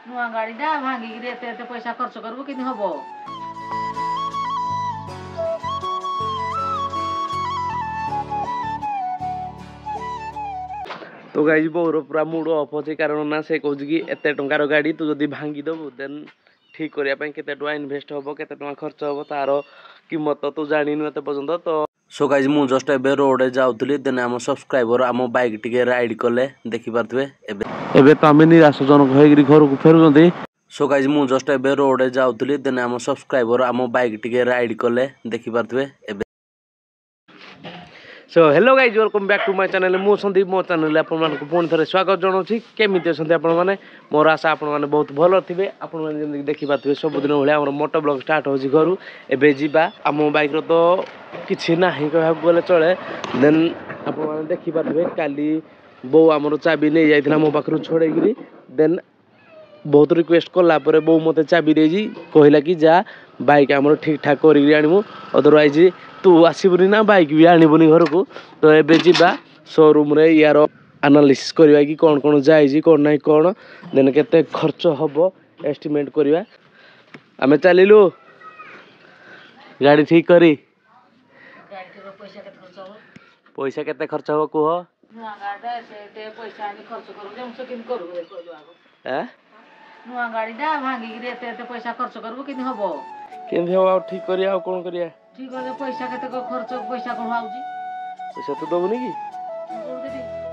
नुआ गाड़ीटा भांगिकी एते एते पैसा खर्च करबो किनि हबो। तो गाइज बोर पूरा मूड ऑफ अच्छे कारण ना से कहूँ कि एत टंकार गाड़ी तू जब भांगीदेबू देन ठीक करने केते टका इनभेस्ट हम केते टका खर्च हम तार कीमत तो जानिनु एत पर्यंत। तो सो गाइज मु जस्ट एबे रोड जाऊली देन आम सब्सक्राइबर आम बाइक टिके राइड कले देखि पारथुवे एबे तो आम निराशजनक होकर घर को फेरुंती। सो गाइज मु जस्ट एबे रोड जाऊली देन आम सब्सक्राइबर आम बाइक टिके राइड कले देखि पारथुवे एबे। So hello guys welcome back to my channel मु संदीप मो चैनल आपण मानक पुणी थे स्वागत जनाऊँ केमी अच्छा आपण मैंने मोर आशा आपण मैंने बहुत भल थे आपण मैंने देखी पारे सबुदिन भाई आम मोटो ब्लॉग स्टार्ट हो घर एबे जीवा आम बाइक तो किसी ना कह गले चले देन आपण मैंने देखी पारे काली बो आमर चाबी नहीं जाइए मो पाखु छोड़ेगी देन बहुत रिक्वेस्ट कलापर बो मत चाबी दे कहला कि जा बाइक आमर ठीक ठाक कर आनमु अदरवाइज तू आसबुनि ना बाइक भी आणबुनि घर को। तो एबे जीवा शोरूम रे यार एनालिसिस करवा कि कौन कौन जाइए कौन ना कौन देन केते खर्च हम एस्टिमेट करवा आम चलू गाड़ी ठीक करी पैसा केते खर्च हम कह नुआ गाड़ीटा भांगिकी एते एते पैसा खर्च करबो किनि हबो। केमि हम ठीक करिया कौन करिया ठीक है पैसा केते खर्च पैसा कोन आउजी पैसा तो दबुनि कि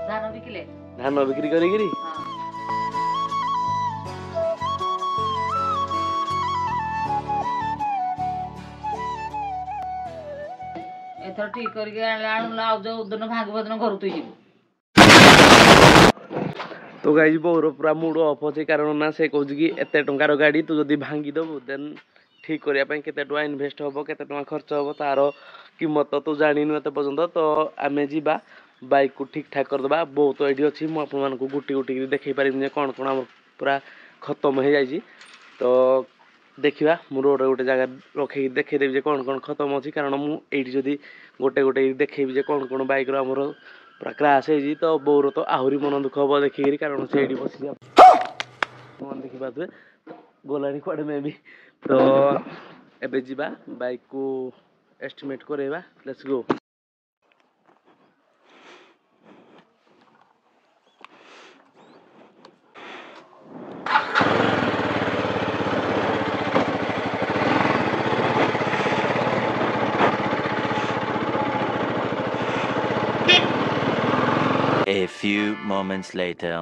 धान बिकिले धान बिक्री करी एथर ठीक करके आउ जो दिन भांग बदन घर तु जीवु। तो गाइज बोर पूरा मूड ऑफ अच्छे कारण ना से कहूँ कि एत टंकार गाड़ी तू जब भांगीदेबू देन ठीक करने केते टका इनभेस्ट हम केते टका खर्च हम तार कीमत तो जानिनु एत पर्यंत। तो आम जीवा बाइक को ठीक ठाक करदे बहुत ये अच्छी मुझे गुटी गुटी देखी पारि कौन कौन आम पूरा खत्म हो जाए। तो देखा मु रोड गोटे जगह रखी देखदेवी कौन कौन खत्म अच्छी कारण मुझे जदि गोटे गोटे देखेबी कौन कौन बाइक आमर पूरा क्राश है। तो बोर तो आहरी मन दुख हम देखिकी कारण से बस देखी पारे गलानी कड़े मे भी। तो एबे जीवा बाइक को एस्टिमेट करेवा let's go. A few moments later.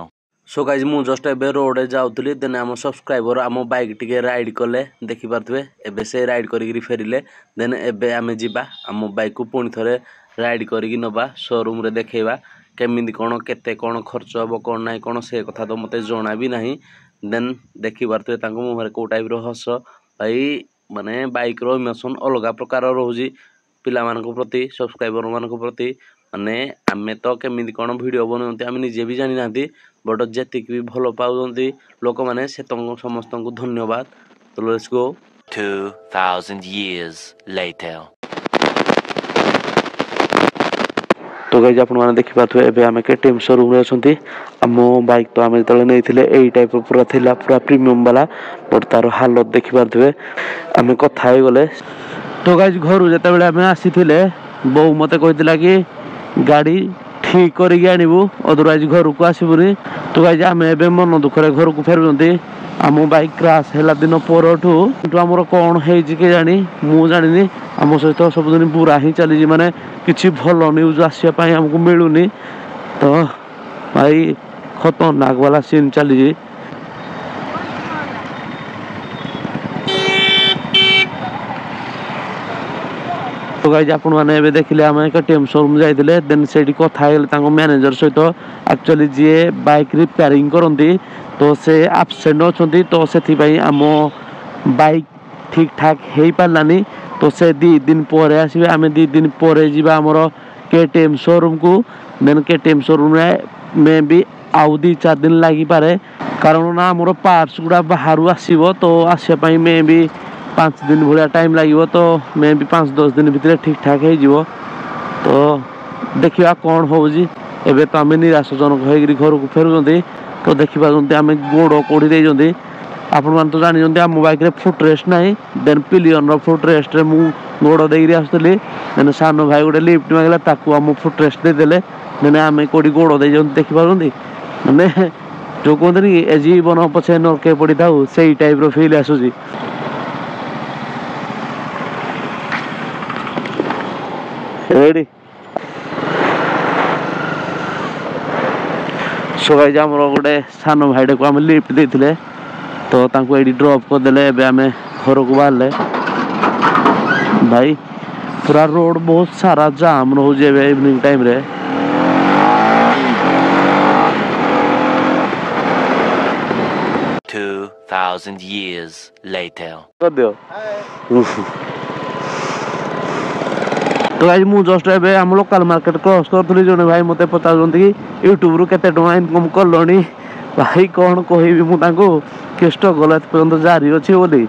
So guys मु जस्ट एबे रोड जाऊली देन आम सब्सक्राइबर आम बाइक टिके राइड कले देखि पारथुवे एबे से राइड करी फेरिले देन एबे आमे जीवा आम बाइक को पुणी थे राइड करी नबा शोरूम रे देखेबा केमिति कौन केते कौन खर्च हम कौन ना कौन से कथा तो मते जना भी नहीं। देन देखि पारथुवे मुहर को टाइप रो हस भाई माने बाइक रो इमोशन अलग प्रकार रोजी पिला मानक प्रति सब्सक्राइबर मानक प्रति माने आमे तो केमिति कौन वीडियो बनाते आम निजे भी जानी ना बट जेतिक भी भल पाउं लोक मैंने से समस्त को धन्यवाद। तो लेट्स गो। 2000 years later. तो गाइज आपण मैंने देखी पारे एबे आमे केटीएम शोरूम रे अछंती आम बाइक तो आमे तले नहीं थिले एई टाइप पूरा थिला पूरा प्रीमियम वाला बट तार हालत देखी पारे आमे कथा हे गले। तो गाइज घर जते बेले आमे आसीथिले बो मते कहितला कि गाड़ी ठीक करके आनबू अदरवाइज घर को आसबुनि। तो गाइज आम ए मन दुखरे घर को फेरुंती आम बाइक क्राश है दिन परठू आमर कौन है के जानी मु जानी आम सहित सबुदिन बुरा ही चली माने किसी भल न्यूज आसापी आमको मिलूनी। तो भाई खतरनाक वाला सीन चली। तो गाइज आपण मैंने देखिले आम केटीएम शोरूम जाइए देन से कथा मैनेजर सहित एक्चुअली जी बाइक रिपेयरिंग करती तो से आबसेंट अच्छा तो से आम बाइक ठीक ठाक हो पारानी। तो से 2 दिन पर आसवे आम 2 दिन पर जावा आमर केटीएम शोरूम को देन केटीएम शोरूम में भी आउ 2-4 दिन लगी पारे कारण ना आमर पार्ट्स गुड़ा बाहर आसो तो आसपाई में भी 5 दिन भाया टाइम लगे। तो मैं भी 5-10 दिन भितर ठीक ठाक हो। तो देखा कौन होजी एबे तो आम निराशजनक होकर घर को फेरुंती। तो देखिए आम गोड़ कोड़ी ଆପଣମାନେ ତ ଜାଣିଛନ୍ତି ଆମ ବାଇକ୍ରେ ଫୁଟ୍ ରେଷ୍ଟ ନାହିଁ। ଦେନ୍ ପିଲିୟନର ଫୁଟ୍ ରେଷ୍ଟରେ ମୁଁ ଗୋଡ଼ ଦେଇକିରି ଆସୁଥିଲି। ଦେନ୍ ସାନ ଭାଇ ଗୋଟେ ଲିଫ୍ଟ ମାଗିଲା, ତାକୁ ଆମ ଫୁଟ୍ ରେଷ୍ଟ ଦେଇଦେଲେ। ଦେନ୍ ଆମେ କେଉଁଠି ଗୋଡ଼ ଦେଇଛନ୍ତି ଦେଖିପାରୁଛନ୍ତି, ମାନେ ଯେଉଁ କୁହନ୍ତିନି କି ଏ ଜୀବନ ପଛେ ନର୍କେ ପଡ଼ିଥାଉ, ସେଇ ଟାଇପ୍ର ଫିଲ୍ ଆସୁଛି। ରେଡ଼ି ସୋ ଗାଇସ୍, ଆମର ଗୋଟେ ସାନ ଭାଇଟାକୁ ଆମେ ଲିଫ୍ଟ ଦେଇଥିଲେ ତ ତାଙ୍କୁ ଏଇଠି ଡ୍ରପ୍ କରିଦେଲେ। ଏବେ ଆମେ ଘରକୁ ବାହାରିଲେ। ଭାଇ ପୁରା ରୋଡ଼ ବହୁତ ସାରା ଜାମ୍ ରହୁଛି ଏବେ ଇଭିନିଂ ଟାଇମ୍ରେ। 2,000 years later. କରିଦିଅ। ତ ଭାଇ ମୁଁ ଜଷ୍ଟ ଏବେ ଆମ ଲୋକାଲ ମାର୍କେଟ କ୍ରସ୍ କରୁଥିଲି। ଜଣେ ଭାଇ ମୋତେ ପଚାରୁଛନ୍ତି କି ୟୁଟ୍ୟୁବରୁ କେତେ ଟଙ୍କା ଇନକମ୍ କଲଣି। ଭାଇ କ'ଣ କହିବି ମୁଁ ତାଙ୍କୁ, କି ଷ୍ଟ୍ରଗଲ୍ ଏତେ ପର୍ଯ୍ୟନ୍ତ ଜାରି ଅଛି ବୋଲି।